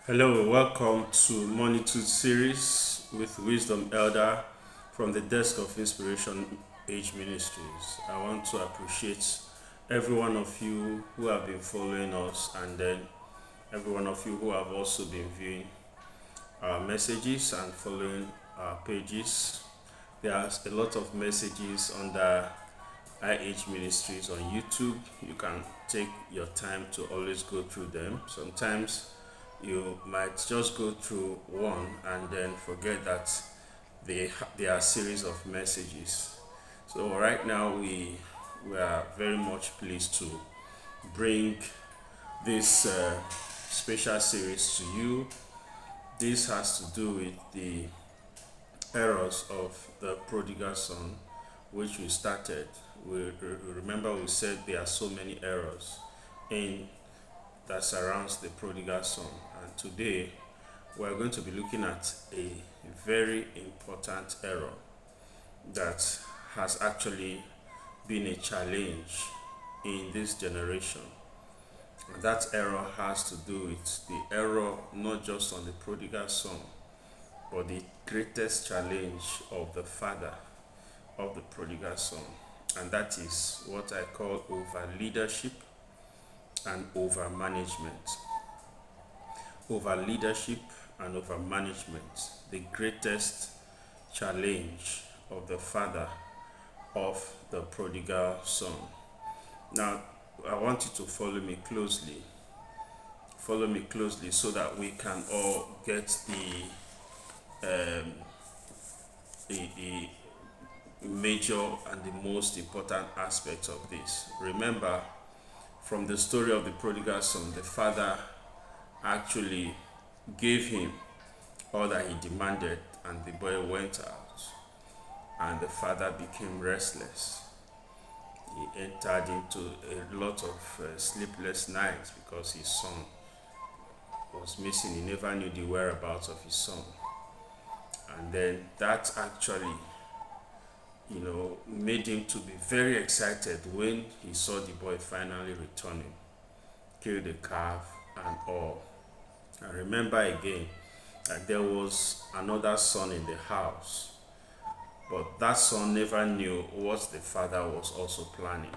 Hello, welcome to Moneytudes series with Wisdom Elder from the Desk of Inspiration Age Ministries. I want to appreciate every one of you who have been following us, and then every one of you who have also been viewing our messages and following our pages. There's a lot of messages under IH Ministries on YouTube. You can take your time to always go through them. Sometimes you might just go through one and then forget that they are a series of messages. So right now we are very much pleased to bring this special series to you. This has to do with the errors of the prodigal son, which we started. Remember we said there are so many errors in that surrounds the prodigal son, and today we're going to be looking at a very important error that has actually been a challenge in this generation. And that error has to do with the error not just on the prodigal son, but the greatest challenge of the father of the prodigal son. And that is what I call over leadership and over management. Over leadership and over management, the greatest challenge of the father of the prodigal son. Now, I want you to follow me closely. Follow me closely so that we can all get the major and the most important aspects of this. Remember, from the story of the prodigal son, the father actually gave him all that he demanded, and the boy went out, and the father became restless. He entered into a lot of sleepless nights because his son was missing. He never knew the whereabouts of his son. And then that actually, made him to be very excited when he saw the boy finally returning, killed the calf and all. And remember again that there was another son in the house, but that son never knew what the father was also planning.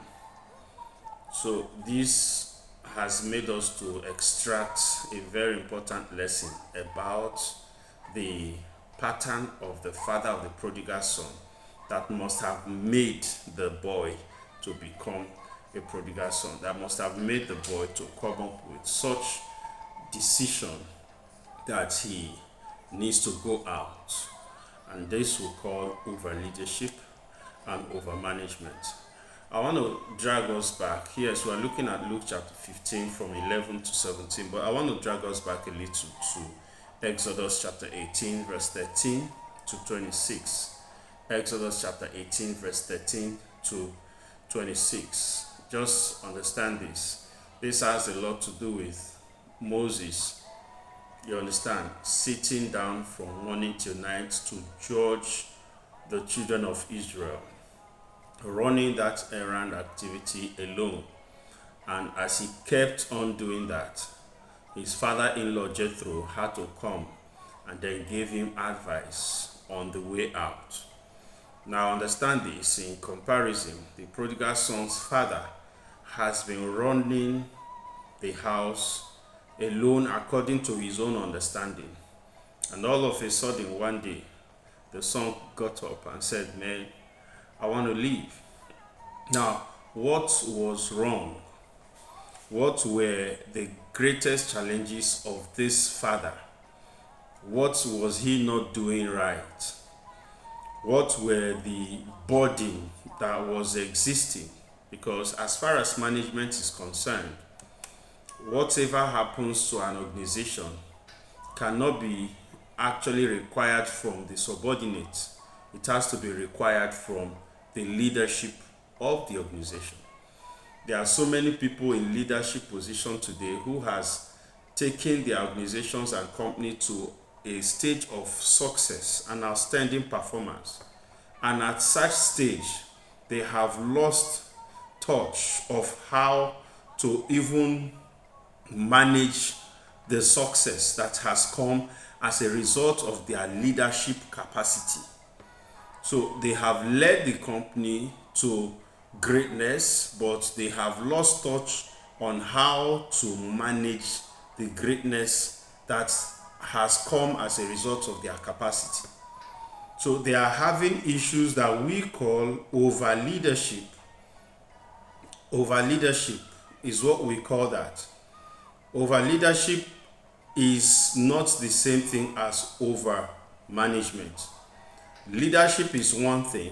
So this has made us to extract a very important lesson about the pattern of the father of the prodigal son that must have made the boy to become a prodigal son, that must have made the boy to come up with such decision that he needs to go out. And this we call over leadership and over management. I want to drag us back. Yes, we're looking at Luke chapter 15 from 11 to 17, but I want to drag us back a little to Exodus chapter 18, verse 13 to 26. Exodus chapter 18, verse 13 to 26. Just understand this. This has a lot to do with Moses, you understand, sitting down from morning till night to judge the children of Israel, running that errand activity alone. And as he kept on doing that, his father-in-law Jethro had to come and then give him advice on the way out. Now understand this in comparison. The prodigal son's father has been running the house alone according to his own understanding. And all of a sudden one day, the son got up and said, "Man, I want to leave." Now, what was wrong? What were the greatest challenges of this father? What was he not doing right? What were the burden that was existing? Because as far as management is concerned, whatever happens to an organization cannot be actually required from the subordinates. It has to be required from the leadership of the organization. There are so many people in leadership position today who has taken their organizations and company to a stage of success and outstanding performance. And at such stage, they have lost touch of how to even manage the success that has come as a result of their leadership capacity. So they have led the company to greatness, but they have lost touch on how to manage the greatness that has come as a result of their capacity. So they are having issues that we call over leadership. Over leadership is what we call that. Over leadership is not the same thing as over management. Leadership is one thing,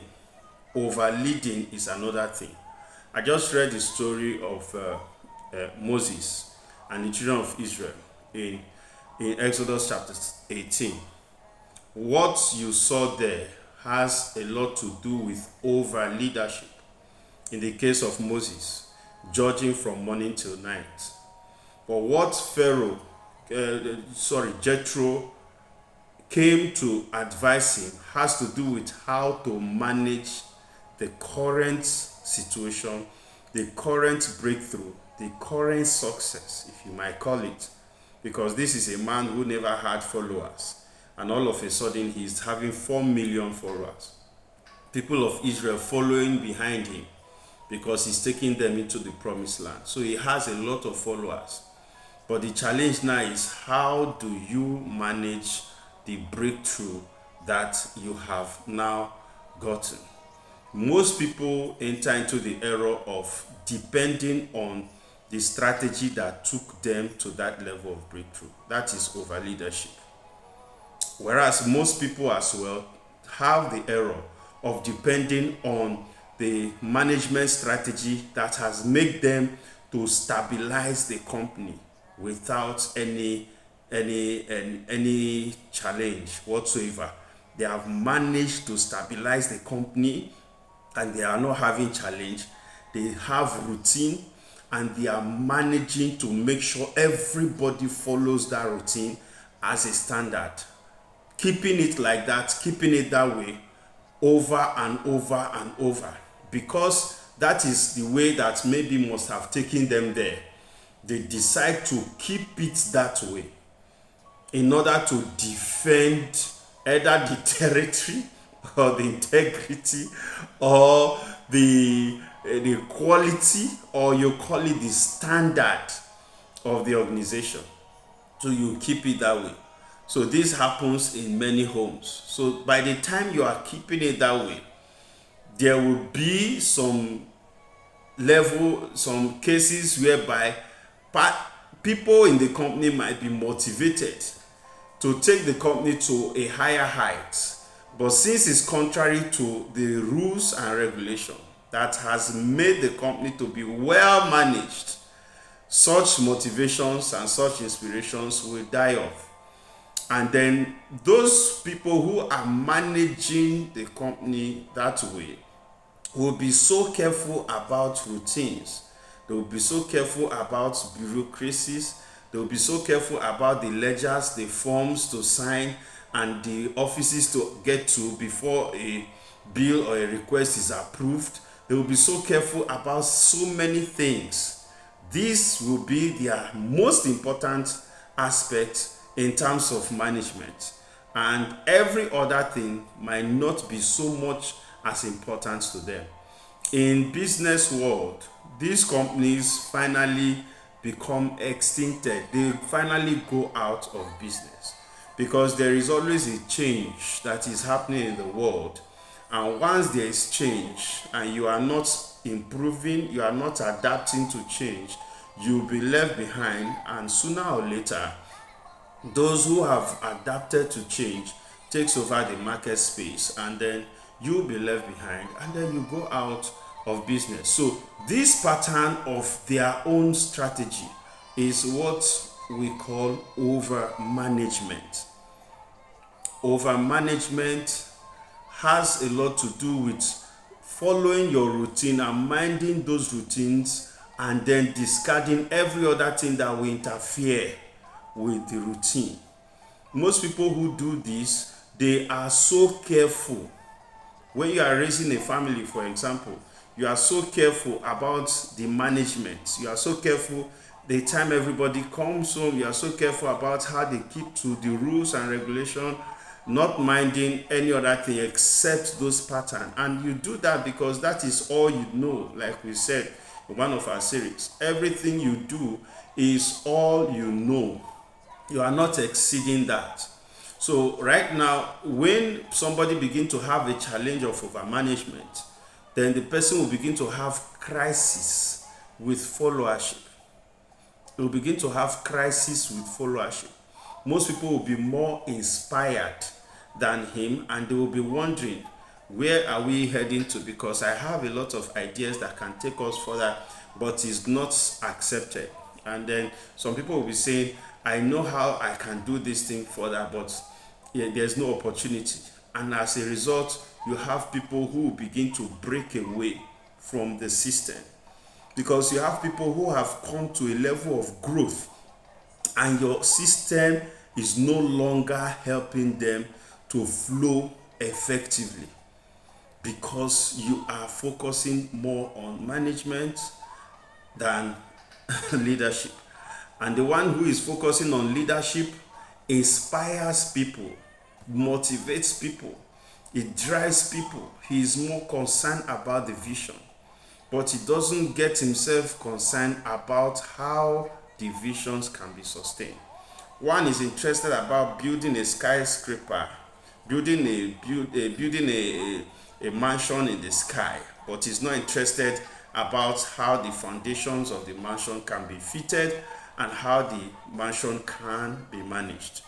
over leading is another thing. I just read the story of Moses and the children of Israel in Exodus chapter 18. What you saw there has a lot to do with over leadership. In the case of Moses, judging from morning till night. But what Jethro came to advise him has to do with how to manage the current situation, the current breakthrough, the current success, if you might call it. Because this is a man who never had followers. And all of a sudden, he's having 4 million followers. People of Israel following behind him because he's taking them into the promised land. So he has a lot of followers. But the challenge now is, how do you manage the breakthrough that you have now gotten? Most people enter into the error of depending on the strategy that took them to that level of breakthrough. That is over leadership. Whereas most people as well have the error of depending on the management strategy that has made them to stabilize the company without any challenge whatsoever. They have managed to stabilize the company and they are not having challenge. They have routine and they are managing to make sure everybody follows that routine as a standard. Keeping it like that, keeping it that way over and over and over, because that is the way that maybe must have taken them there. They decide to keep it that way in order to defend either the territory or the integrity or the quality, or you call it the standard of the organization. So you keep it that way. So this happens in many homes. So by the time you are keeping it that way, there will be some cases whereby people in the company might be motivated to take the company to a higher height. But since it's contrary to the rules and regulation that has made the company to be well managed, such motivations and such inspirations will die off. And then those people who are managing the company that way will be so careful about routines. They will be so careful about bureaucracies. They will be so careful about the ledgers, the forms to sign, and the offices to get to before a bill or a request is approved. They will be so careful about so many things. This will be their most important aspect in terms of management, and every other thing might not be so much as important to them. In business world, these companies finally become extincted. They finally go out of business because there is always a change that is happening in the world, and once there is change and you are not improving, you are not adapting to change, you'll be left behind, and sooner or later those who have adapted to change takes over the market space, and then you'll be left behind, and then you go out of business. So this pattern of their own strategy is what we call over management. Over management has a lot to do with following your routine and minding those routines, and then discarding every other thing that will interfere with the routine. Most people who do this, they are so careful. When you are raising a family, for example, you are so careful about the management. You are so careful The time everybody comes home, you are so careful about how they keep to the rules and regulation, not minding any other thing except those patterns. And you do that because that is all you know. Like we said in one of our series, everything you do is all you know. You are not exceeding that. So right now, when somebody begin to have a challenge of overmanagement, then the person will begin to have crisis with followership. They will begin to have crisis with followership. Most people will be more inspired than him, and they will be wondering, where are we heading to? Because I have a lot of ideas that can take us further, but is not accepted. And then some people will be saying, I know how I can do this thing further, but yeah, there's no opportunity. And as a result, you have people who begin to break away from the system, because you have people who have come to a level of growth and your system is no longer helping them to flow effectively, because you are focusing more on management than leadership. And the one who is focusing on leadership inspires people, motivates people, it drives people. He is more concerned about the vision, but he doesn't get himself concerned about how the visions can be sustained. One is interested about building a skyscraper, building a mansion in the sky, but is not interested about how the foundations of the mansion can be fitted and how the mansion can be managed.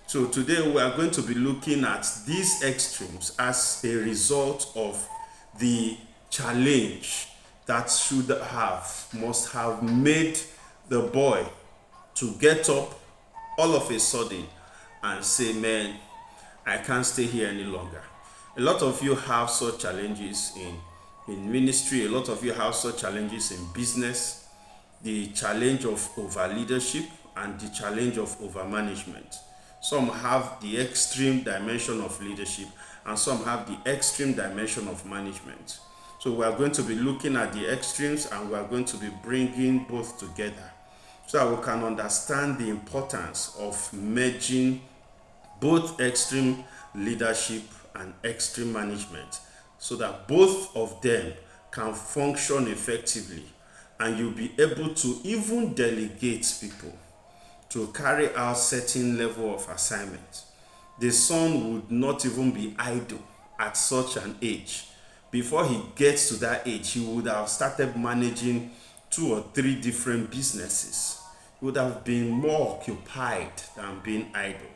So today we are going to be looking at these extremes as a result of the challenge that must have made the boy to get up all of a sudden and say, man, I can't stay here any longer. A lot of you have such challenges in ministry. A lot of you have such challenges in business. The challenge of over leadership and the challenge of over management. Some have the extreme dimension of leadership and some have the extreme dimension of management. So we are going to be looking at the extremes and we are going to be bringing both together so that we can understand the importance of merging both extreme leadership and extreme management, so that both of them can function effectively and you'll be able to even delegate people to carry out certain level of assignment. The son would not even be idle at such an age. Before he gets to that age, he would have started managing 2 or 3 different businesses. He would have been more occupied than being idle.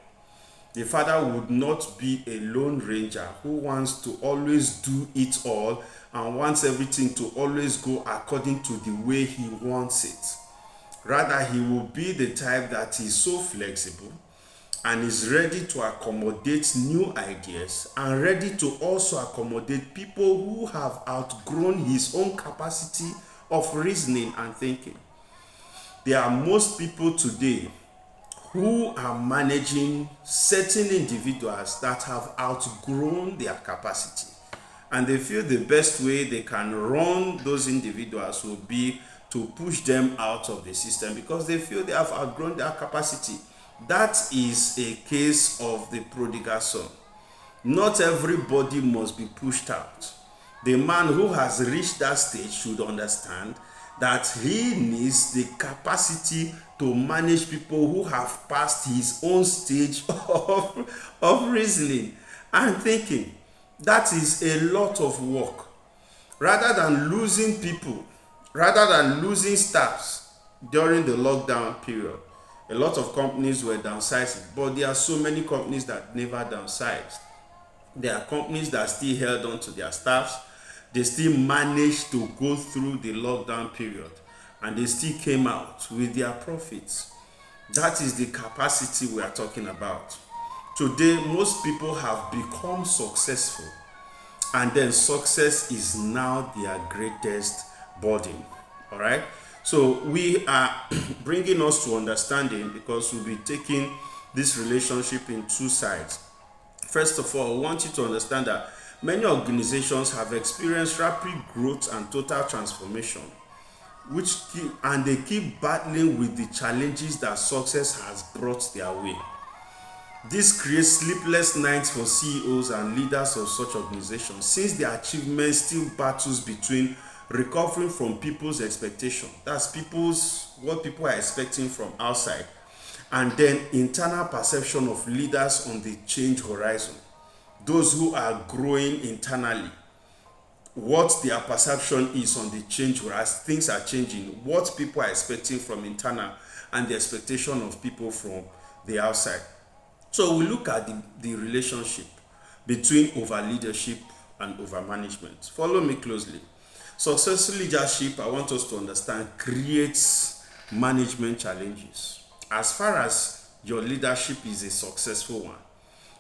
The father would not be a lone ranger who wants to always do it all and wants everything to always go according to the way he wants it. Rather, he will be the type that is so flexible and is ready to accommodate new ideas and ready to also accommodate people who have outgrown his own capacity of reasoning and thinking. There are most people today who are managing certain individuals that have outgrown their capacity, and they feel the best way they can run those individuals will be to push them out of the system because they feel they have outgrown their capacity. That is a case of the prodigal son. Not everybody must be pushed out. The man who has reached that stage should understand that he needs the capacity to manage people who have passed his own stage of reasoning and thinking. That is a lot of work. Rather than losing people, rather than losing staffs during the lockdown period, a lot of companies were downsizing, but there are so many companies that never downsized. There are companies that still held on to their staffs. They still managed to go through the lockdown period and they still came out with their profits. That is the capacity we are talking about. Today, most people have become successful, and then success is now their greatest burden. All right? So we are bringing us to understanding because we'll be taking this relationship in 2 sides. First of all, I want you to understand that many organizations have experienced rapid growth and total transformation. and they keep battling with the challenges that success has brought their way. This creates sleepless nights for CEOs and leaders of such organizations, since their achievements still battles between recovering from people's expectation, that's what people are expecting from outside, and then internal perception of leaders on the change horizon. Those who are growing internally, what their perception is on the change horizon, things are changing, what people are expecting from internal, and the expectation of people from the outside. So we look at the relationship between over leadership and over management. Follow me closely. Successful leadership, I want us to understand, creates management challenges. As far as your leadership is a successful one,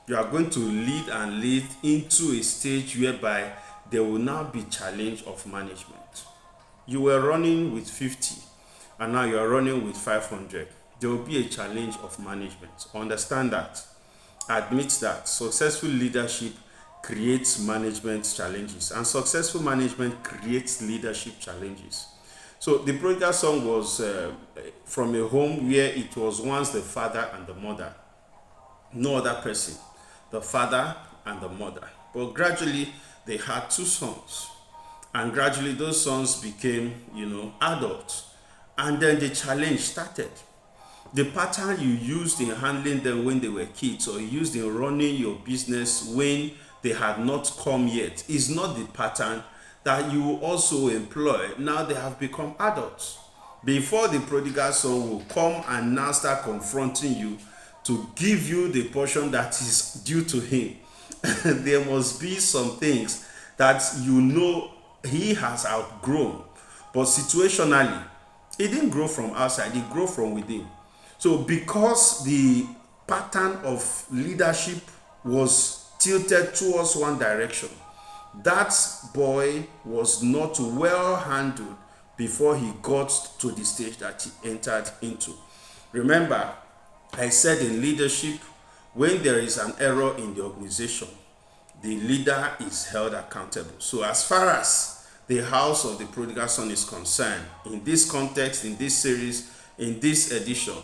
you are going to lead into a stage whereby there will now be challenge of management. You were running with 50 and now you are running with 500. There will be a challenge of management. Understand that. Admit that. Successful leadership creates management challenges, and successful management creates leadership challenges. So the prodigal son was from a home where it was once the father and the mother, no other person, the father and the mother. But gradually they had two sons, and gradually those sons became, adults, and then the challenge started. The pattern you used in handling them when they were kids, or used in running your business when they had not come yet, is not the pattern that you also employ now they have become adults. Before the prodigal son will come and now start confronting you to give you the portion that is due to him, there must be some things that he has outgrown. But situationally, it didn't grow from outside, it grew from within. So because the pattern of leadership was tilted towards one direction, that boy was not well handled before he got to the stage that he entered into. Remember, I said in leadership, when there is an error in the organization, the leader is held accountable. So as far as the house of the prodigal son is concerned, in this context, in this series, in this edition,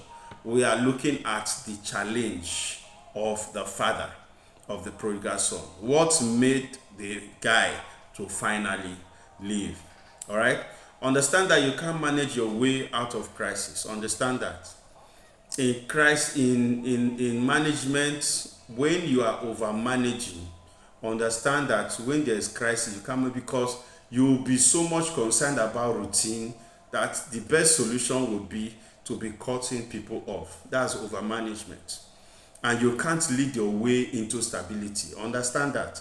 we are looking at the challenge of the father of the prodigal son. What made the guy to finally leave? All right? Understand that you can't manage your way out of crisis. Understand that. In management, when you are over managing, understand that when there is crisis, you can't, because you will be so much concerned about routine that the best solution would be to be cutting people off. That's over management. And you can't lead your way into stability. Understand that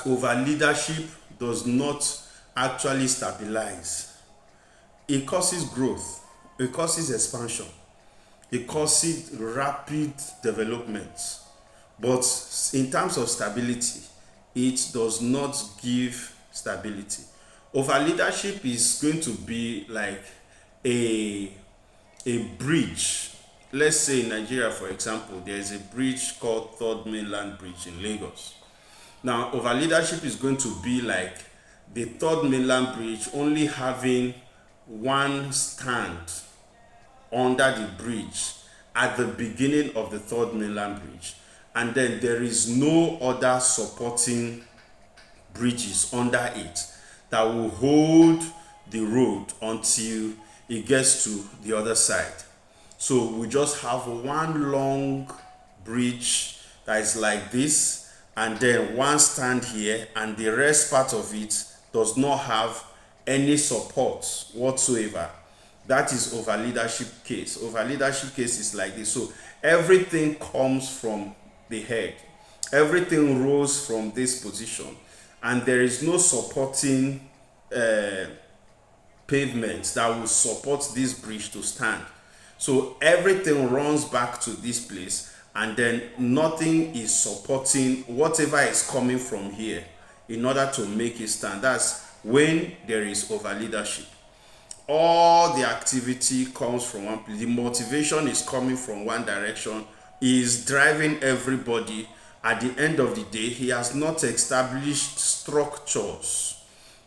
over leadership does not actually stabilize. It causes growth, it causes expansion, it causes rapid development. But in terms of stability, it does not give stability. Over leadership is going to be like a bridge. Let's say in Nigeria, for example, there is a bridge called Third Mainland Bridge in Lagos. Now, over leadership is going to be like the Third Mainland Bridge only having one stand under the bridge at the beginning of the Third Mainland Bridge, and then there is no other supporting bridges under it that will hold the road until it gets to the other side. So we just have one long bridge that is like this, and then one stand here, and the rest part of it does not have any support whatsoever. That is over leadership case. Over leadership case is like this. So everything comes from the head. Everything rose from this position, and there is no supporting pavements that will support this bridge to stand. So everything runs back to this place, and then nothing is supporting whatever is coming from here in order to make it stand. That's when there is over leadership. All the activity comes from one place. The motivation is coming from one direction, is driving everybody. At the end of the day, he has not established structures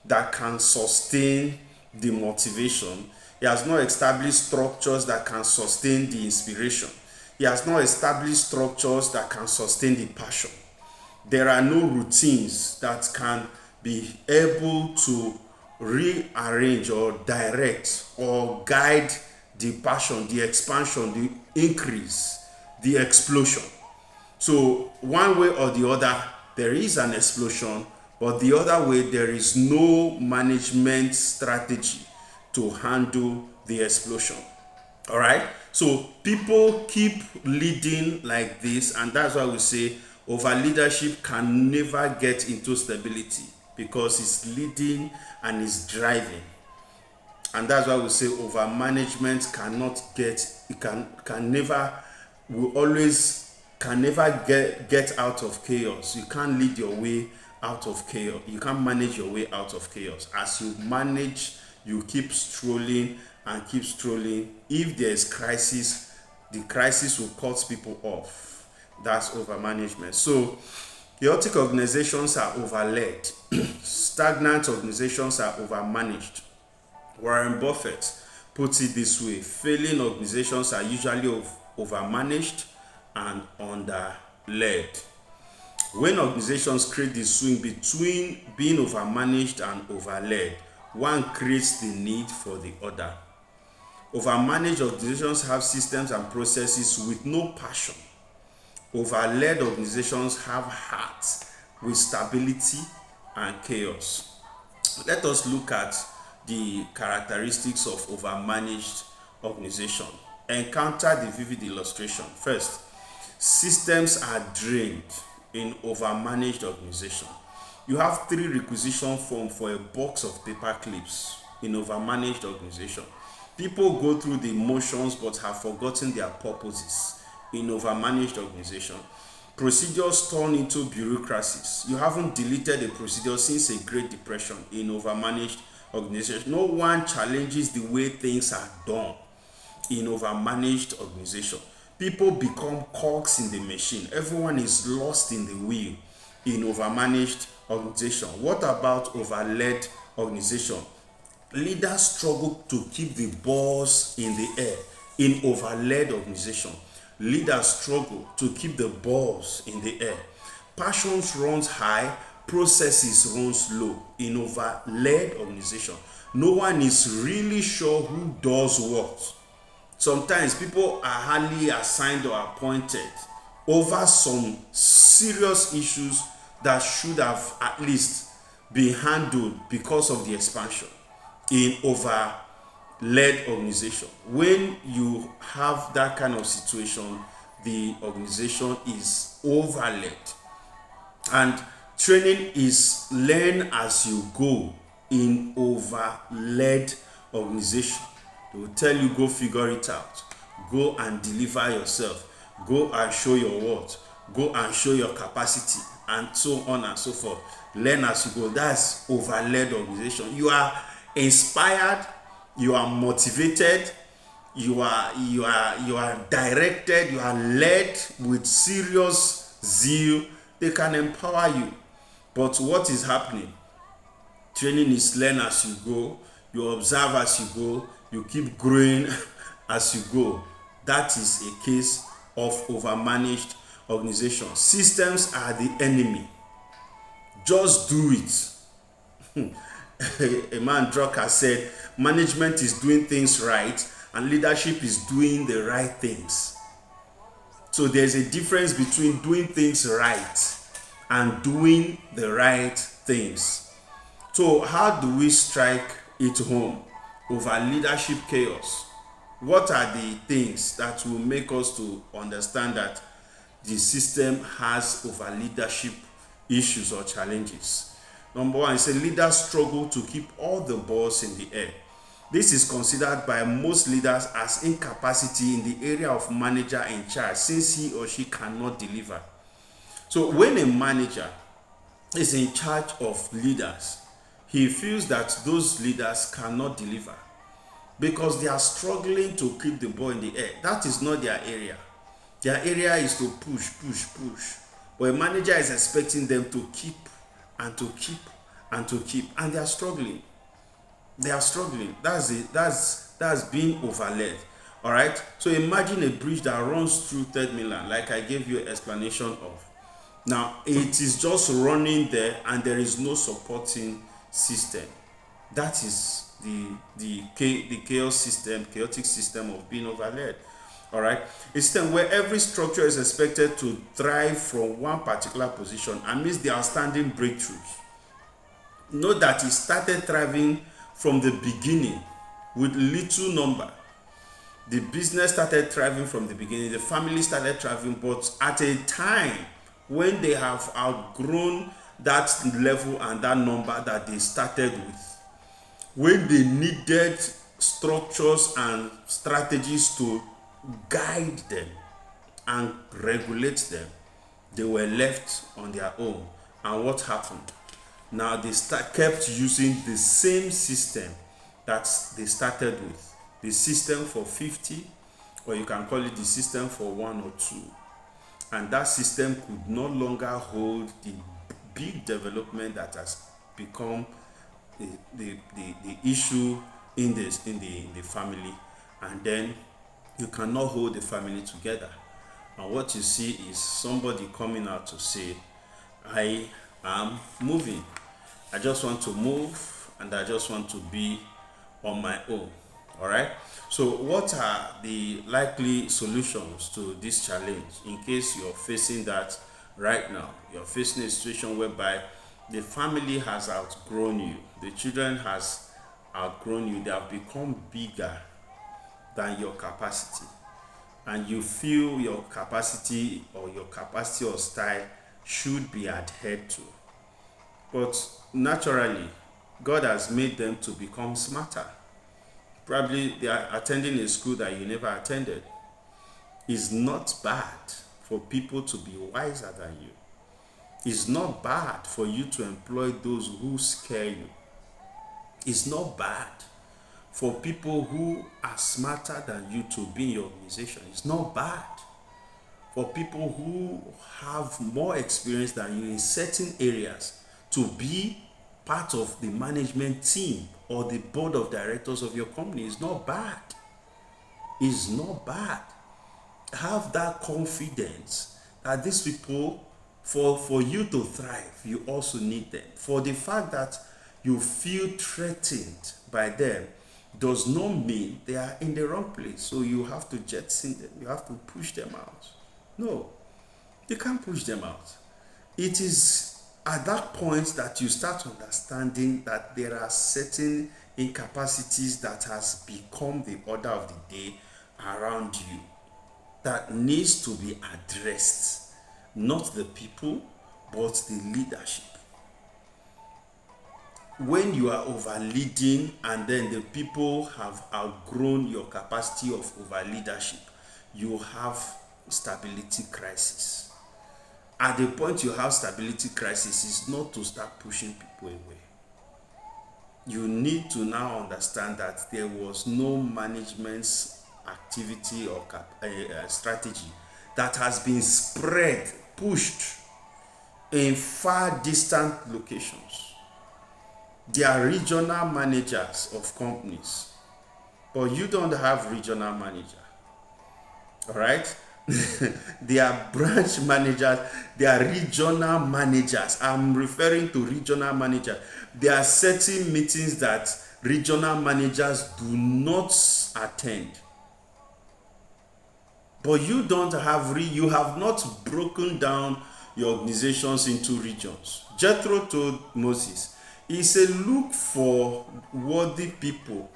that can sustain the motivation. He has not established structures that can sustain the inspiration. He has not established structures that can sustain the passion. There are no routines that can be able to rearrange or direct or guide the passion, the expansion, the increase, the explosion. So one way or the other, there is an explosion, but the other way, there is no management strategy to handle the explosion. All right. So people keep leading like this, and that's why we say over leadership can never get into stability because it's leading and it's driving. And that's why we say over management cannot get, it can never, will always, can never get out of chaos. You can't lead your way out of chaos. You can't manage your way out of chaos. As you manage, you keep strolling and keep strolling. If there is crisis, the crisis will cut people off. That's over management. So chaotic organizations are overled. Stagnant organizations are overmanaged. Warren Buffett puts it this way: failing organizations are usually overmanaged and underled. When organizations create the swing between being overmanaged and overled, one creates the need for the other. Overmanaged organizations have systems and processes with no passion. Overled organizations have hearts with stability and chaos. Let us look at the characteristics of overmanaged organization. Encounter the vivid illustration. First, systems are drained in overmanaged organization. You have 3 requisition forms for a box of paper clips in overmanaged organization. People go through the motions but have forgotten their purposes in overmanaged organization. Procedures turn into bureaucracies. You haven't deleted a procedure since a Great Depression in overmanaged organization. No one challenges the way things are done in overmanaged organization. People become cogs in the machine. Everyone is lost in the wheel in overmanaged organization. What about overled organization? Leaders struggle to keep the balls in the air in overled organization. Leaders struggle to keep the balls in the air. Passions runs high, processes runs low in overled organization. No one is really sure who does what. Sometimes people are hardly assigned or appointed over some serious issues that should have at least been handled because of the expansion in overled organization. When you have that kind of situation, the organization is overled. And training is learn as you go in overled organization. They will tell you, go figure it out. Go and deliver yourself. Go and show your worth. Go and show your capacity, and so on and so forth. Learn as you go. That's overled organization. You are inspired, you are motivated, you are directed, you are led with serious zeal. They can empower you. But what is happening? Training is learn as you go. You observe as you go. You keep growing as you go. That is a case of overmanaged organization. Systems are the enemy. Just do it. A man Drucker said, management is doing things right and leadership is doing the right things. So there's a difference between doing things right and doing the right things. So how do we strike it home over leadership chaos? What are the things that will make us to understand that the system has over leadership issues or challenges? Number one, is a leader struggle to keep all the balls in the air. This is considered by most leaders as incapacity in the area of manager in charge, since he or she cannot deliver. So when a manager is in charge of leaders, he feels that those leaders cannot deliver because they are struggling to keep the ball in the air. That is not their area. Their area is to push. But a manager is expecting them to keep, and they are struggling. They are struggling. That's it. That's being overlaid. All right. So imagine a bridge that runs through third mainland, like I gave you an explanation of. Now it is just running there, and there is no supporting system. That is the chaotic system of being overlaid. All right. A system where every structure is expected to thrive from one particular position amidst the outstanding breakthroughs. Note that it started thriving from the beginning with little number. The business started thriving from the beginning, the family started thriving, but at a time when they have outgrown that level and that number that they started with, when they needed structures and strategies to guide them and regulate them, they were left on their own. And what happened? Now they kept using the same system that they started with, the system for 50, or you can call it the system for 1 or 2. And that system could no longer hold the big development that has become the issue in the family. And then you cannot hold the family together. And what you see is somebody coming out to say, I am moving. I just want to move, and I just want to be on my own. All right. So what are the likely solutions to this challenge in case you're facing that right now? You're facing a situation whereby the family has outgrown you, the children has outgrown you, they have become bigger than your capacity, and you feel your capacity or style should be adhered to. But naturally, God has made them to become smarter. Probably they are attending a school that you never attended. It's not bad for people to be wiser than you. It's not bad for you to employ those who scare you. It's not bad for people who are smarter than you to be in your organization. It's not bad for people who have more experience than you in certain areas to be part of the management team or the board of directors of your company. Is not bad. It's not bad. Have that confidence that these people, for you to thrive, you also need them. For the fact that you feel threatened by them does not mean they are in the wrong place. So you have to jettison them. You have to push them out. No, you can't push them out. It is at that point that you start understanding that there are certain incapacities that has become the order of the day around you that needs to be addressed. Not the people, but the leadership. When you are over leading and then the people have outgrown your capacity of over leadership, you have stability crisis. At the point you have stability crisis is not to start pushing people away. You need to now understand that there was no management activity or strategy that has been spread, pushed in far distant locations. There are regional managers of companies, but you don't have regional manager. All right? They are branch managers, they are regional managers. I'm referring to regional managers. There are certain meetings that regional managers do not attend. But you don't have, you have not broken down your organizations into regions. Jethro told Moses, he said, look for worthy people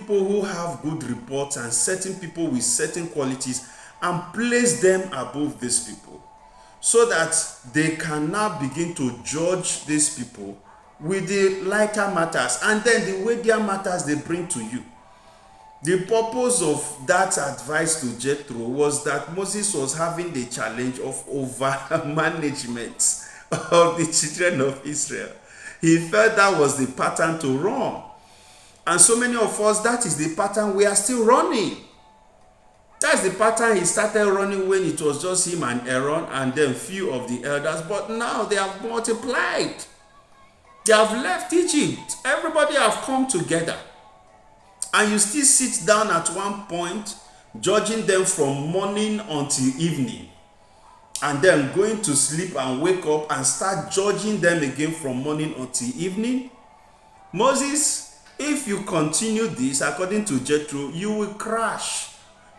who have good reports and certain people with certain qualities, and place them above these people so that they can now begin to judge these people with the lighter matters and then the weightier matters they bring to you. The purpose of that advice to Jethro was that Moses was having the challenge of over management of the children of Israel. He felt that was the pattern to run. And so many of us, that is the pattern we are still running. That's the pattern he started running when it was just him and Aaron and then few of the elders. But now they have multiplied. They have left Egypt. Everybody have come together. And you still sit down at one point, judging them from morning until evening, and then going to sleep and wake up and start judging them again from morning until evening. Moses, if you continue this, according to Jethro, you will crash.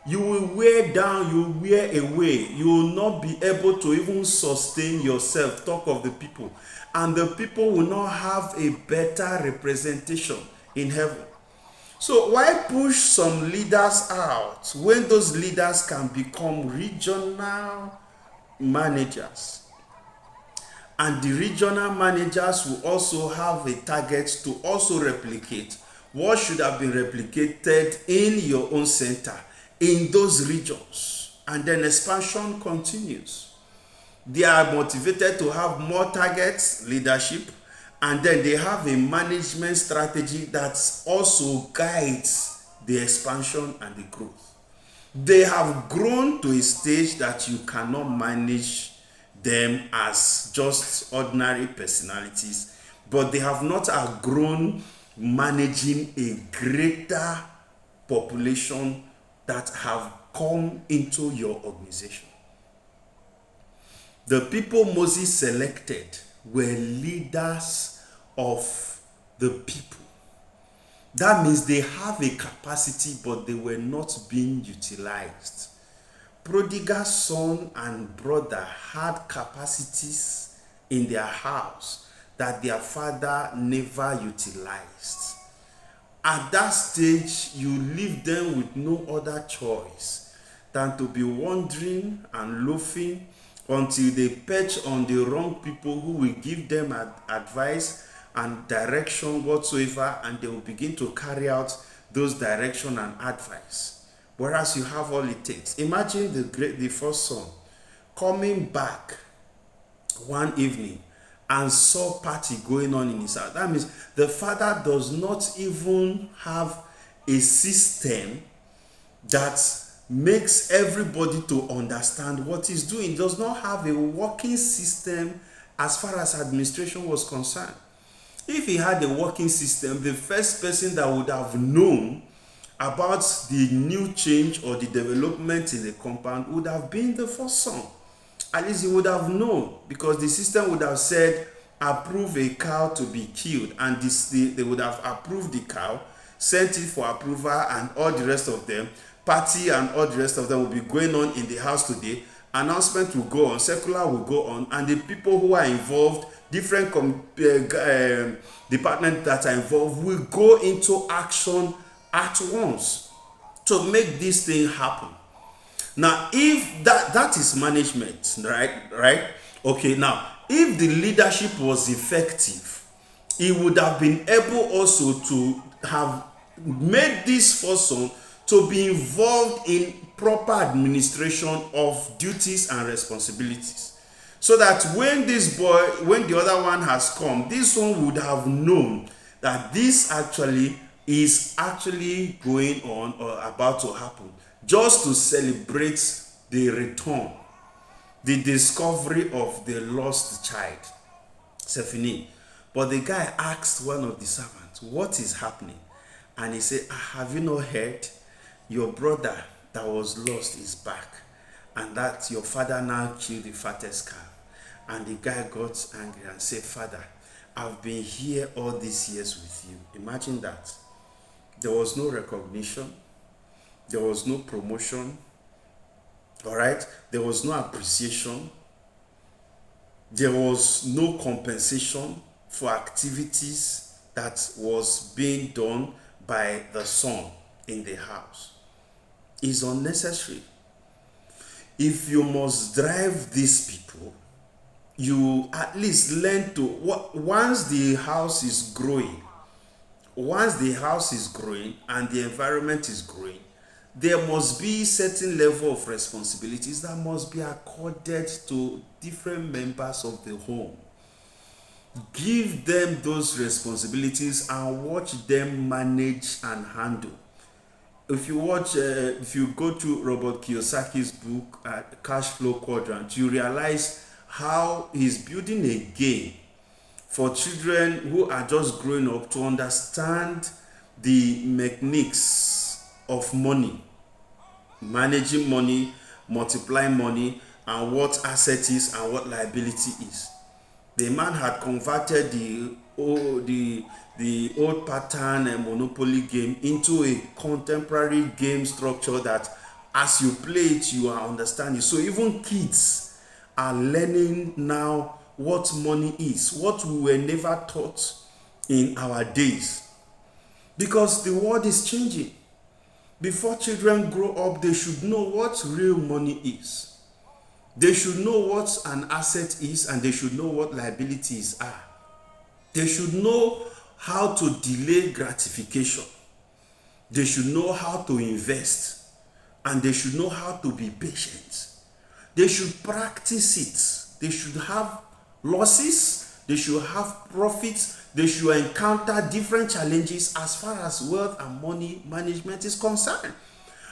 You will wear down, you will wear away. You will not be able to even sustain yourself, talk of the people. And the people will not have a better representation in heaven. So why push some leaders out when those leaders can become regional managers? And the regional managers will also have a target to also replicate what should have been replicated in your own center, in those regions. And then expansion continues. They are motivated to have more targets, leadership, and then they have a management strategy that also guides the expansion and the growth. They have grown to a stage that you cannot manage them as just ordinary personalities, but they have not outgrown managing a greater population that have come into your organization. The people Moses selected were leaders of the people. That means they have a capacity, but they were not being utilized. Prodigal son and brother had capacities in their house that their father never utilized. At that stage, you leave them with no other choice than to be wandering and loafing until they perch on the wrong people who will give them advice and direction whatsoever, and they will begin to carry out those direction and advice. Whereas you have all it takes. Imagine the first son coming back one evening and saw party going on in his house. That means the father does not even have a system that makes everybody to understand what he's doing. Does not have a working system as far as administration was concerned. If he had a working system, the first person that would have known about the new change or the development in the compound would have been the first son. At least he would have known, because the system would have said, approve a cow to be killed, and they would have approved the cow, sent it for approval, and all the rest of them, party and all the rest of them will be going on in the house today. Announcement will go on, circular will go on, and the people who are involved, different departments that are involved, will go into action at once to make this thing happen. Now, if that is management, right? Okay, now, if the leadership was effective, he would have been able also to have made this person to be involved in proper administration of duties and responsibilities. So that when the other one has come, this one would have known that this is actually going on or about to happen, just to celebrate the return, the discovery of the lost child, Sephini. But the guy asked one of the servants, what is happening? And he said, have you not heard? Your brother that was lost is back, and that your father now killed the fattest calf. And the guy got angry and said, Father, I've been here all these years with you. Imagine that. There was no recognition. There was no promotion. All right? There was no appreciation. There was no compensation for activities that was being done by the son in the house. It's unnecessary. If you must drive these people, you at least learn to, once the house is growing and the environment is growing, there must be certain level of responsibilities that must be accorded to different members of the home. Give them those responsibilities and watch them manage and handle. If you go to Robert Kiyosaki's book, Cash Flow Quadrant, you realize how he's building a game for children who are just growing up to understand the mechanics of money, managing money, multiplying money, and what asset is and what liability is. The man had converted the old pattern and monopoly game into a contemporary game structure that as you play it, you are understanding. So even kids are learning now what money is, what we were never taught in our days. Because the world is changing. Before children grow up, they should know what real money is. They should know what an asset is, and they should know what liabilities are. They should know how to delay gratification. They should know how to invest, and they should know how to be patient. They should practice it. They should have losses. They should have profits. They should encounter different challenges as far as wealth and money management is concerned.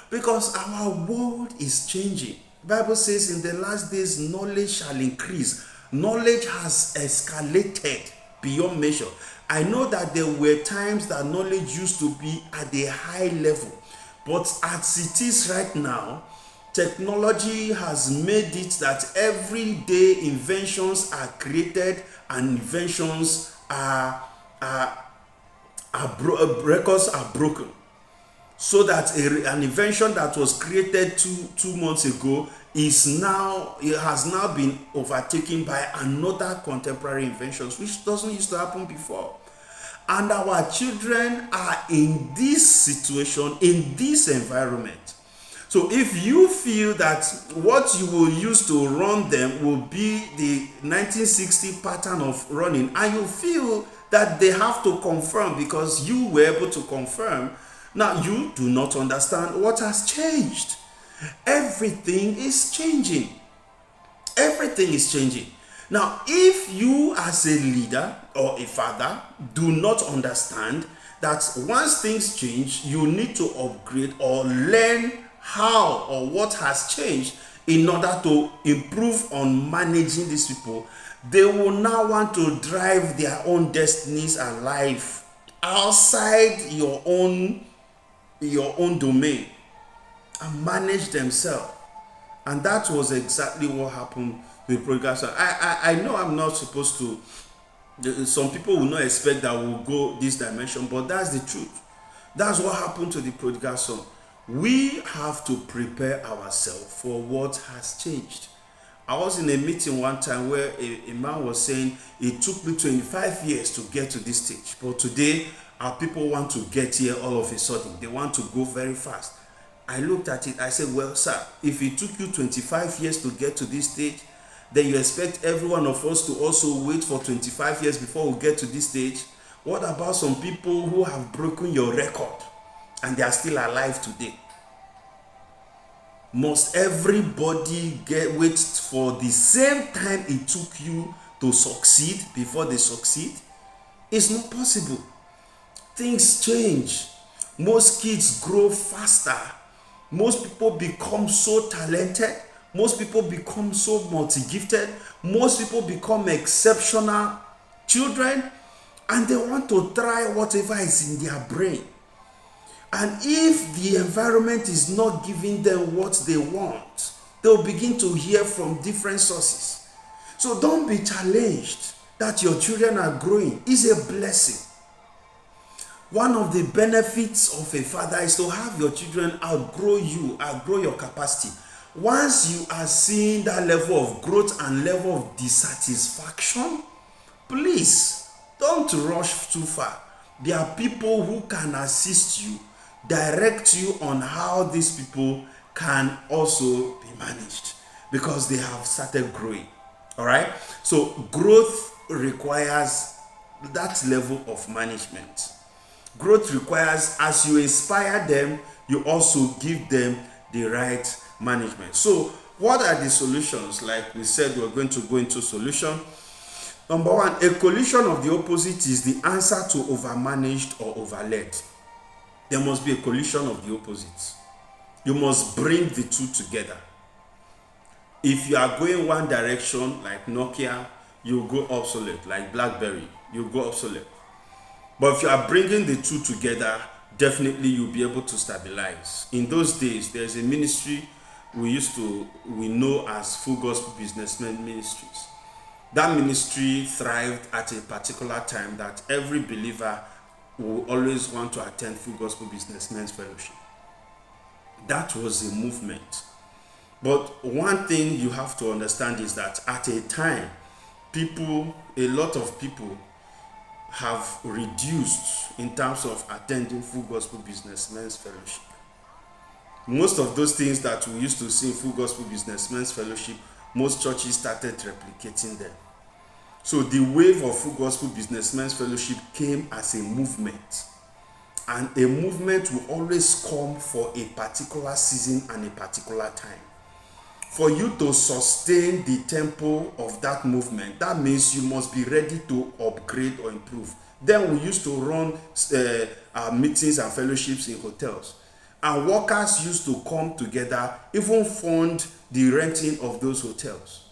Because our world is changing. The Bible says in the last days, knowledge shall increase. Knowledge has escalated beyond measure. I know that there were times that knowledge used to be at a high level. But as it is right now, technology has made it that every day inventions are created and inventions records are broken. So that an invention that was created two months ago has now been overtaken by another contemporary invention, which doesn't used to happen before. And our children are in this situation, in this environment. So if you feel that what you will use to run them will be the 1960 pattern of running, and you feel that they have to confirm because you were able to confirm, now you do not understand what has changed. Everything is changing. Everything is changing. Now, if you as a leader or a father do not understand that once things change, you need to upgrade or learn how or what has changed in order to improve on managing these people, they will now want to drive their own destinies and life outside your own domain and manage themselves. And that was exactly what happened with prodigal son. I know I'm not supposed to, some people will not expect that we'll go this dimension, but that's the truth. That's what happened to the prodigal son. We have to prepare ourselves for what has changed. I was in a meeting one time where a man was saying, it took me 25 years to get to this stage, but today our people want to get here all of a sudden. They want to go very fast. I looked at it, I said, well, sir, if it took you 25 years to get to this stage, then you expect every one of us to also wait for 25 years before we get to this stage? What about some people who have broken your record and they are still alive today? Must everybody wait for the same time it took you to succeed before they succeed? It's not possible. Things change. Most kids grow faster. Most people become so talented. Most people become so multi-gifted. Most people become exceptional children, and they want to try whatever is in their brain. And if the environment is not giving them what they want, they'll begin to hear from different sources. So don't be challenged that your children are growing. It's a blessing. One of the benefits of a father is to have your children outgrow you, outgrow your capacity. Once you are seeing that level of growth and level of dissatisfaction, please don't rush too far. There are people who can assist you, direct you on how these people can also be managed because they have started growing. All right? So growth requires that level of management. Growth requires, as you inspire them, you also give them the right management. So what are the solutions? Like we said, we're going to go into solution. Number one, a collision of the opposite is the answer to overmanaged or overled. There must be a collision of the opposites. You must bring the two together. If you are going one direction, like Nokia, you go obsolete. Like BlackBerry, you go obsolete. But if you are bringing the two together, definitely you'll be able to stabilize. In those days, there's a ministry we know as Full Gospel Businessmen Ministries. That ministry thrived at a particular time that every believer will always want to attend Full Gospel Businessmen's Fellowship. That was a movement. But one thing you have to understand is that at a time, a lot of people have reduced in terms of attending Full Gospel Businessmen's Fellowship. Most of those things that we used to see in Full Gospel Businessmen's Fellowship, most churches started replicating them. So the wave of Full Gospel Businessmen's Fellowship came as a movement. And a movement will always come for a particular season and a particular time. For you to sustain the tempo of that movement, that means you must be ready to upgrade or improve. Then we used to run our meetings and fellowships in hotels. And workers used to come together, even fund the renting of those hotels,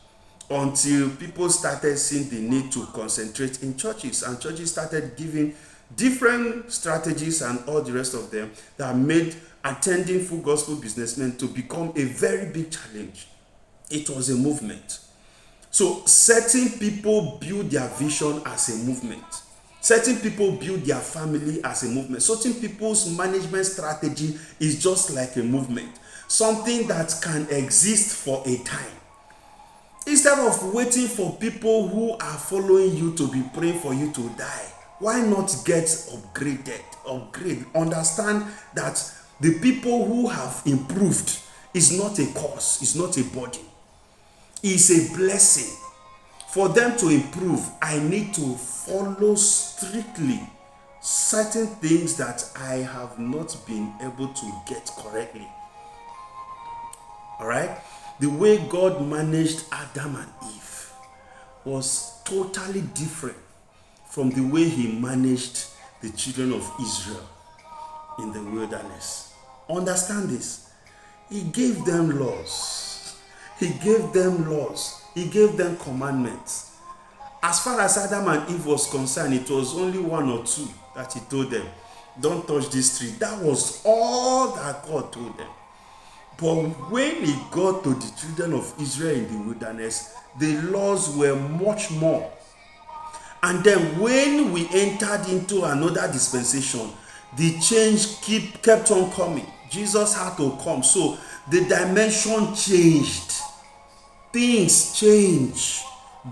until people started seeing the need to concentrate in churches. And churches started giving different strategies and all the rest of them that made attending Full Gospel Businessmen to become a very big challenge. It was a movement. So certain people build their vision as a movement. Certain people build their family as a movement. Certain people's management strategy is just like a movement. Something that can exist for a time. Instead of waiting for people who are following you to be praying for you to die, why not get upgraded? Understand that the people who have improved is not a cause, is not a body. It's a blessing. For them to improve, I need to follow strictly certain things that I have not been able to get correctly. All right? The way God managed Adam and Eve was totally different from the way he managed the children of Israel in the wilderness. Understand this. He gave them laws. He gave them commandments. As far as Adam and Eve was concerned, it was only one or two that he told them, don't touch this tree. That was all that God told them. But when he got to the children of Israel in the wilderness, the laws were much more. And then when we entered into another dispensation, the change kept on coming. Jesus had to come. So the dimension changed. Things change.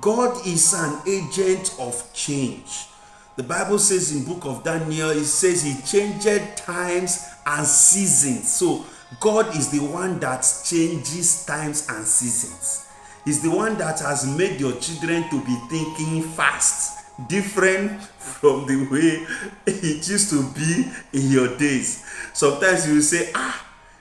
God is an agent of change. The Bible says in book of Daniel, it says he changed times and seasons. So God is the one that changes times and seasons. He's the one that has made your children to be thinking fast, different from the way it used to be in your days. Sometimes you will say,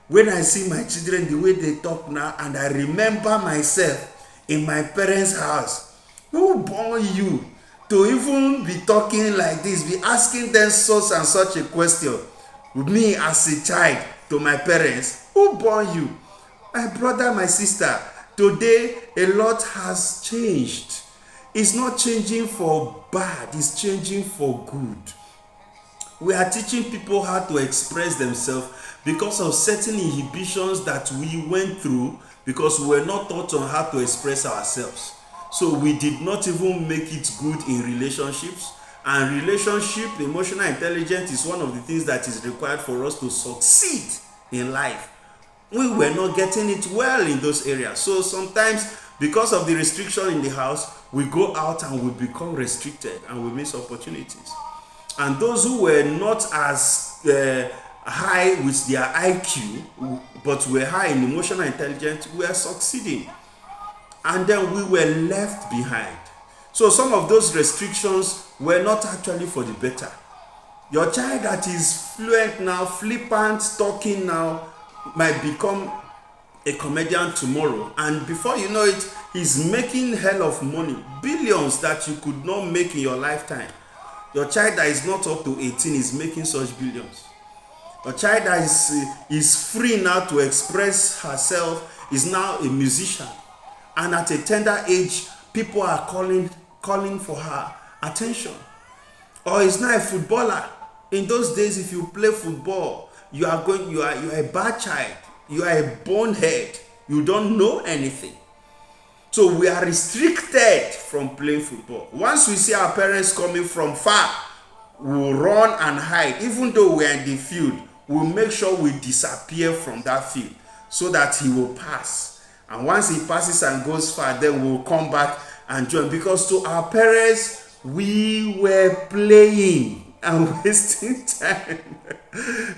when I see my children the way they talk now, and I remember myself in my parents' house, who born you to even be talking like this, be asking them such and such a question? Me as a child to my parents, who born you? My brother, my sister. Today, a lot has changed. It's not changing for bad, it's changing for good. We are teaching people how to express themselves because of certain inhibitions that we went through, because we were not taught on how to express ourselves. So we did not even make it good in relationships. And emotional intelligence is one of the things that is required for us to succeed in life. We were not getting it well in those areas. So sometimes, because of the restriction in the house, we go out and we become restricted and we miss opportunities. And those who were not as high with their IQ, but were high in emotional intelligence, were succeeding. And then we were left behind. So some of those restrictions were not actually for the better. Your child that is fluent now, flippant, talking now, might become a comedian tomorrow. And before you know it, he's making hell of money. Billions that you could not make in your lifetime. Your child that is not up to 18 is making such billions. Your child that is free now to express herself is now a musician. And at a tender age, people are calling calling for her attention. Or he's not a footballer. In those days, if you play football, you are a bad child. You are a bonehead. You don't know anything. So we are restricted from playing football. Once we see our parents coming from far, we'll run and hide. Even though we're in the field, we'll make sure we disappear from that field so that he will pass. And once he passes and goes far, then we'll come back and join. Because to our parents, we were playing and wasting time.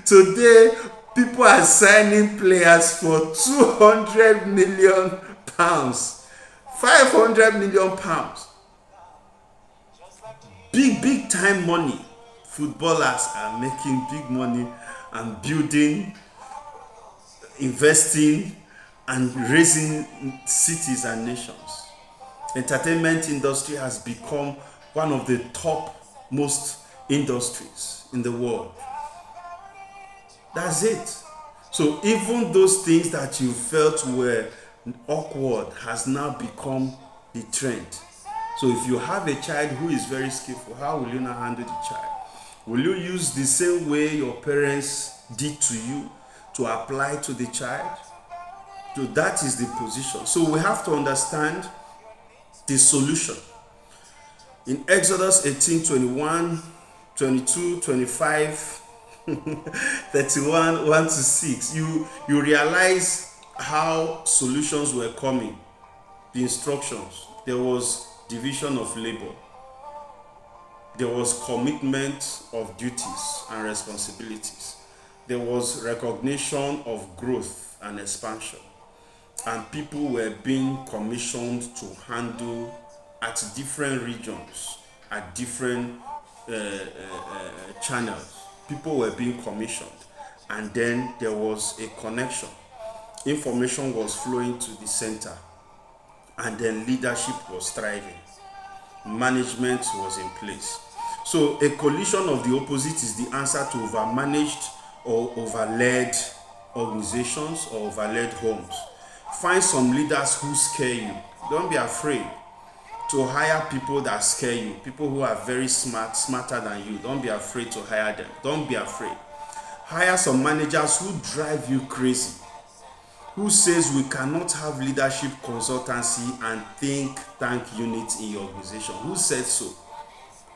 Today, people are signing players for 200 million pounds. 500 million pounds. Big time money. Footballers are making big money and building, investing, and raising cities and nations. Entertainment industry has become one of the top most industries in the world. That's it. So even those things that you felt were awkward has now become the trend. So if you have a child who is very skillful, how will you now handle the child? Will you use the same way your parents did to you to apply to the child? So that is the position. So we have to understand the solution. In Exodus 18, 21, 22, 25, 31, 1 to 6, you realize how solutions were coming. The instructions. There was division of labor. There was commitment of duties and responsibilities. There was recognition of growth and expansion. And people were being commissioned to handle at different regions, at different channels. People were being commissioned. And then there was a connection. Information was flowing to the center, and then leadership was thriving. Management was in place. So a collision of the opposite is the answer to overmanaged or overled organizations or overled homes. Find some leaders who scare you. Don't be afraid to hire people that scare you. People who are very smart, smarter than you. Don't be afraid to hire them. Don't be afraid. Hire some managers who drive you crazy. Who says we cannot have leadership consultancy and think tank units in your organization? Who said so?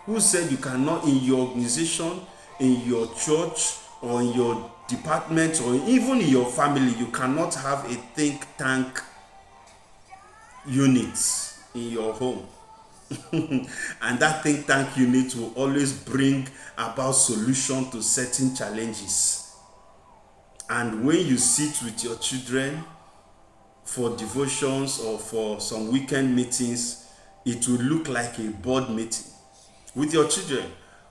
Who said you cannot in your organization, in your church, or in your department, or even in your family, you cannot have a think tank unit in your home? And that think tank unit will always bring about solution to certain challenges. And when you sit with your children for devotions or for some weekend meetings, it will look like a board meeting with your children,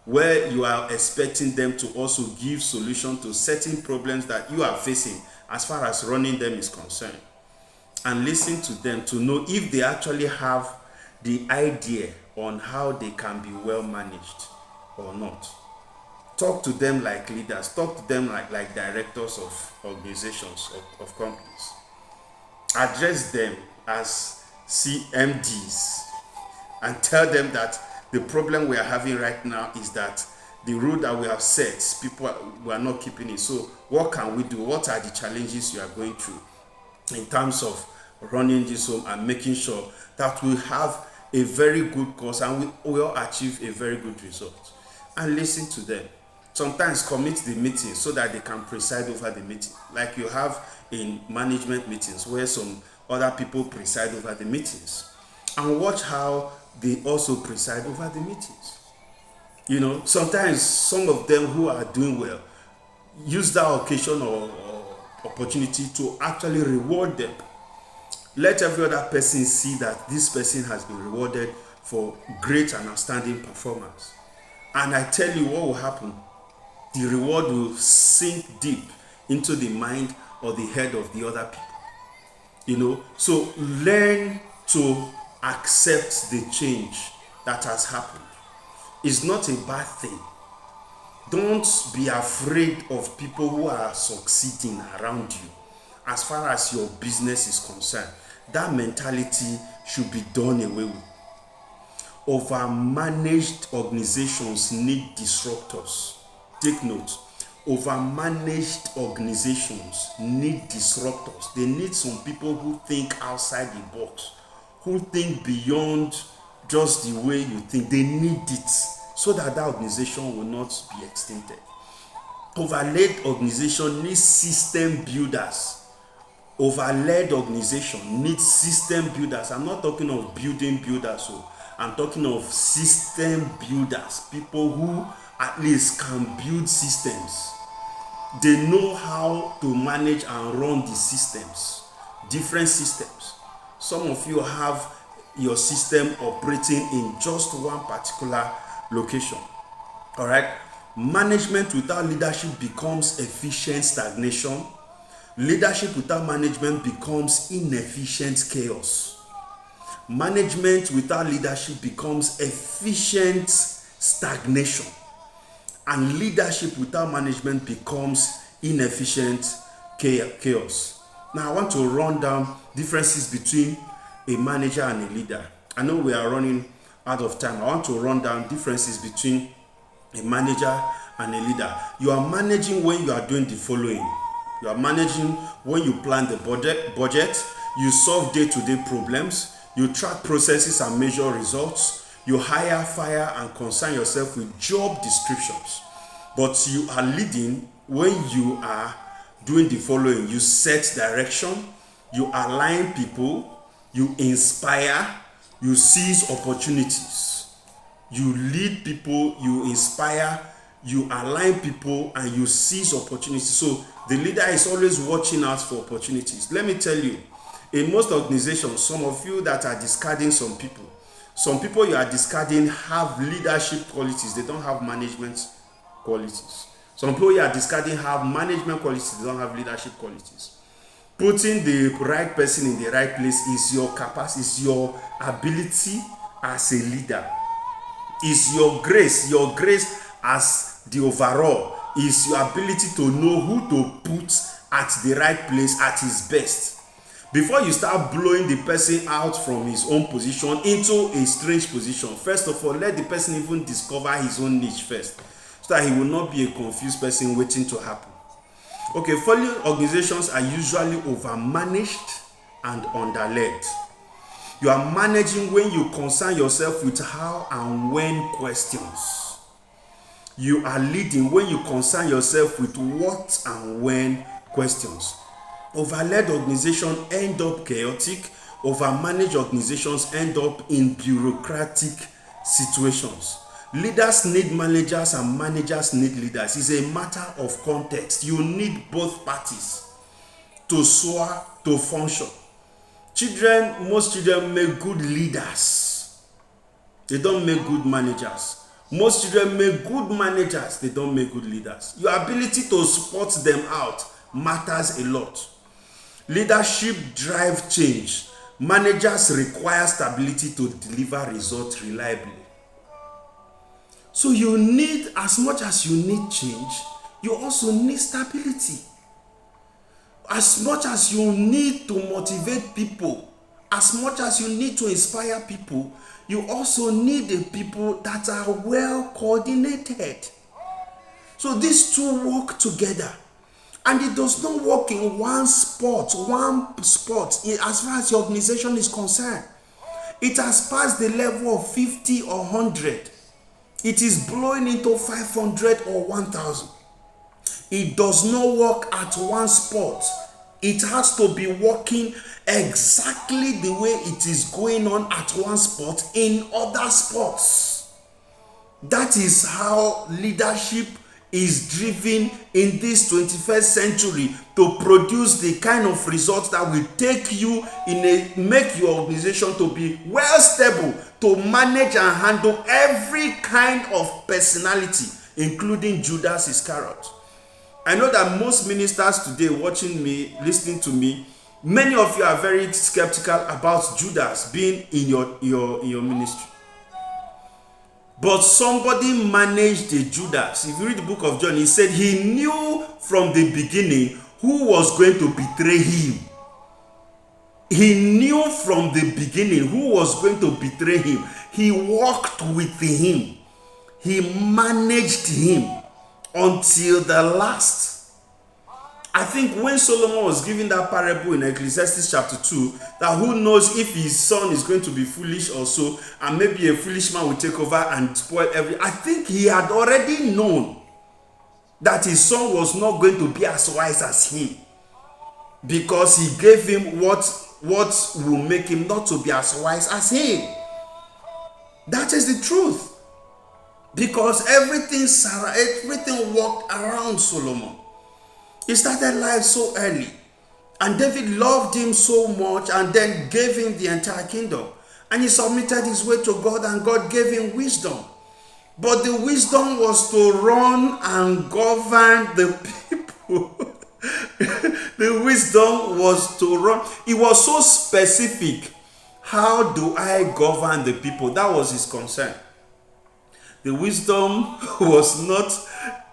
where you are expecting them to also give solution to certain problems that you are facing as far as running them is concerned. And listen to them to know if they actually have the idea on how they can be well managed or not. Talk to them like leaders. Talk to them like directors of organizations, of companies. Address them as CMDs and tell them that the problem we are having right now is that the rule that we have set, we are not keeping it. So what can we do? What are the challenges you are going through in terms of running this home and making sure that we have a very good course and we will achieve a very good result? And listen to them. Sometimes commit the meeting so that they can preside over the meeting, like you have in management meetings where some other people preside over the meetings, and watch how they also preside over the meetings. You know, sometimes some of them who are doing well use that occasion or opportunity to actually reward them. Let every other person see that this person has been rewarded for great and outstanding performance. And I tell you what will happen. The reward will sink deep into the mind or the head of the other people. You know, so learn to accept the change that has happened. It's not a bad thing. Don't be afraid of people who are succeeding around you as far as your business is concerned. That mentality should be done away with. Overmanaged organizations need disruptors. Take note. Overmanaged organizations need disruptors. They need some people who think outside the box, who think beyond just the way you think. They need it so that that organization will not be extincted. Overlaid organization needs system builders. Overlaid organization needs system builders. I'm not talking of building builders, so I'm talking of system builders, people who at least can build systems. They know how to manage and run the systems, different systems. Some of you have your system operating in just one particular location. All right. Management without leadership becomes efficient stagnation. Leadership without management becomes inefficient chaos. Management without leadership becomes efficient stagnation. And leadership without management becomes inefficient chaos. Now I want to run down differences between a manager and a leader. I know we are running out of time. I want to run down differences between a manager and a leader. You are managing when you are doing the following. You are managing when you plan the budget, you solve day-to-day problems, you track processes and measure results, you hire, fire, and concern yourself with job descriptions. But you are leading when you are doing the following. You set direction, you align people, you inspire, you seize opportunities. You lead people, you inspire, you align people, and you seize opportunities. So the leader is always watching out for opportunities. Let me tell you, in most organizations, some of you that are discarding some people you are discarding have leadership qualities. They don't have management qualities. Some people you are discarding have management qualities. They don't have leadership qualities. Putting the right person in the right place is your capacity, is your ability as a leader. Is your grace as the overall, is your ability to know who to put at the right place at his best. Before you start blowing the person out from his own position into a strange position, first of all, let the person even discover his own niche first, so that he will not be a confused person waiting to happen. Okay, following organizations are usually overmanaged and underled. You are managing when you concern yourself with how and when questions. You are leading when you concern yourself with what and when questions. Overled organizations end up chaotic. Overmanaged organizations end up in bureaucratic situations. Leaders need managers and managers need leaders. It's a matter of context. You need both parties to soar, to function. Most children make good leaders. They don't make good managers. Most children make good managers. They don't make good leaders. Your ability to spot them out matters a lot. Leadership drives change. Managers require stability to deliver results reliably. So you need, as much as you need change, you also need stability. As much as you need to motivate people, as much as you need to inspire people, you also need the people that are well coordinated. So these two work together. And it does not work in one spot as far as your organization is concerned. It has passed the level of 50 or 100. It is blowing into 500 or 1,000. It does not work at one spot. It has to be working exactly the way it is going on at one spot in other spots. That is how leadership is driven in this 21st century to produce the kind of results that will make your organization to be well stable, to manage and handle every kind of personality, including Judas Iscariot. I know that most ministers today watching me, listening to me, many of you are very skeptical about Judas being in your ministry. But somebody managed the Judas. If you read the book of John, he said he knew from the beginning who was going to betray him. He knew from the beginning who was going to betray him. He walked with him. He managed him until the last. I think when Solomon was giving that parable in Ecclesiastes chapter 2, that who knows if his son is going to be foolish or so, and maybe a foolish man will take over and spoil everything. I think he had already known that his son was not going to be as wise as him, because he gave him what will make him not to be as wise as him. That is the truth. Because everything worked around Solomon. He started life so early, and David loved him so much and then gave him the entire kingdom. And he submitted his way to God, and God gave him wisdom. But the wisdom was to run and govern the people. The wisdom was to run. It was so specific. How do I govern the people? That was his concern. The wisdom was not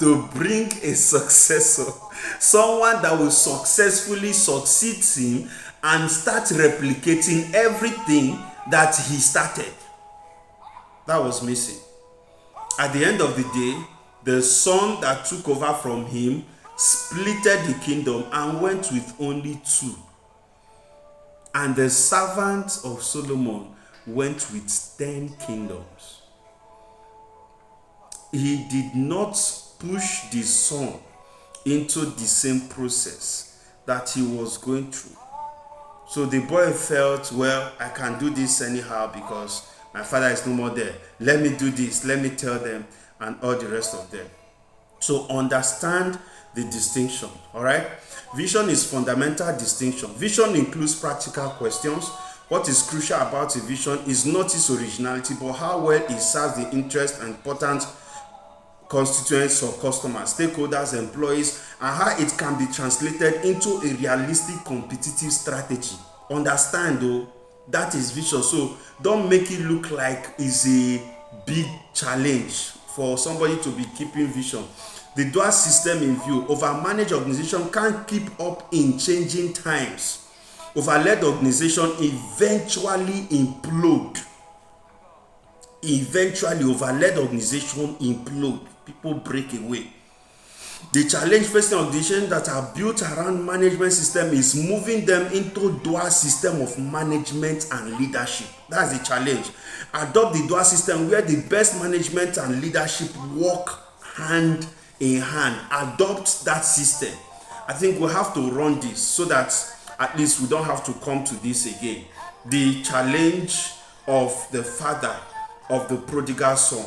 to bring a successor, someone that will successfully succeed him and start replicating everything that he started. That was missing. At the end of the day, the son that took over from him splitted the kingdom and went with only 2. And the servant of Solomon went with 10 kingdoms. He did not push the son into the same process that he was going through. So the boy felt, well, I can do this anyhow because my father is no more there. Let me do this, let me tell them, and all the rest of them. So understand the distinction, all right? Vision is fundamental distinction. Vision includes practical questions. What is crucial about a vision is not its originality, but how well it serves the interest and important constituents or customers, stakeholders, employees, and how it can be translated into a realistic competitive strategy. Understand though, that is vision. So don't make it look like it's a big challenge for somebody to be keeping vision. The dual system in view, overmanaged organization can't keep up in changing times. Overled organization eventually implode. Overled organization implode. People break away. The challenge facing organizations that are built around management system is moving them into dual system of management and leadership. That's the challenge. Adopt the dual system where the best management and leadership work hand in hand. Adopt that system. I think we have to run this so that at least we don't have to come to this again. The challenge of the father of the prodigal son,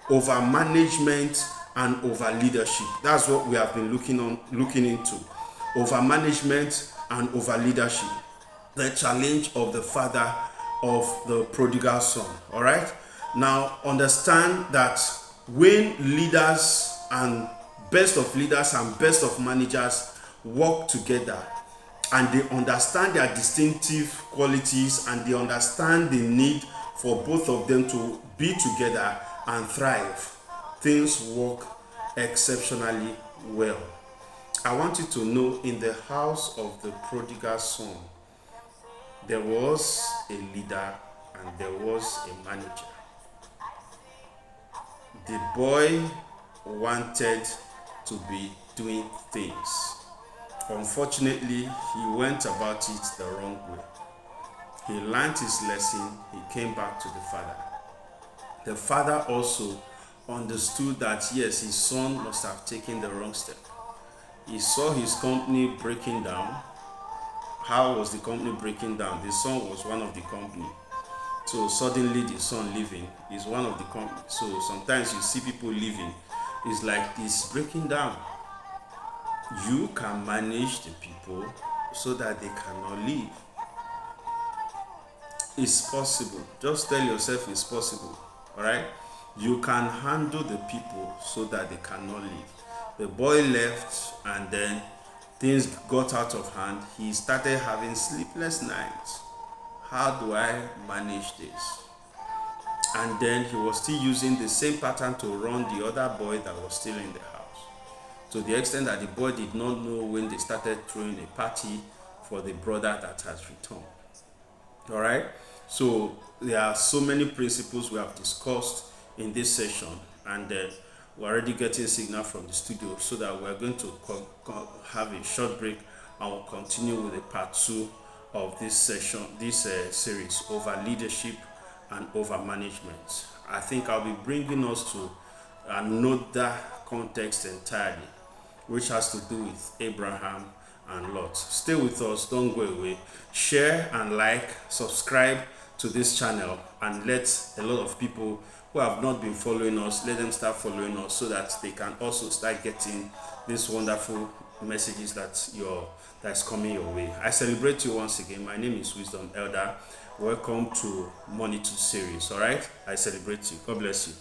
over management and over leadership. That's what we have been looking into. Over management and over leadership. The challenge of the father of the prodigal son. All right. Now understand that when leaders and best of leaders and best of managers work together, and they understand their distinctive qualities, and they understand the need for both of them to be together and thrive, things work exceptionally well. I want you to know, in the house of the prodigal son, there was a leader and there was a manager. The boy wanted to be doing things. Unfortunately, he went about it the wrong way. He learned his lesson. He came back to the father. The father also understood that yes, his son must have taken the wrong step. He saw his company breaking down. How was the company breaking down? The son was one of the company. So suddenly the son leaving is one of the company. So sometimes you see people leaving, it's like it's breaking down. You can manage the people so that they cannot leave. It's possible. Just tell yourself it's possible. All right? You can handle the people so that they cannot leave. The boy left, and then things got out of hand. He started having sleepless nights. How do I manage this? And then he was still using the same pattern to run the other boy that was still in the house. To the extent that the boy did not know when they started throwing a party for the brother that has returned. All right. So there are so many principles we have discussed in this session, and we're already getting signal from the studio, so that we're going to have a short break, and we'll continue with the part two of this session, this series over leadership and over management. I think I'll be bringing us to another context entirely, which has to do with Abraham and Lot. Stay with us, don't go away. Share and like, subscribe to this channel, and let a lot of people who have not been following us, let them start following us, so that they can also start getting these wonderful messages that's coming your way. I celebrate you once again. My name is Wisdom Elder. Welcome to Moneytudes series. All right, I celebrate you. God bless you.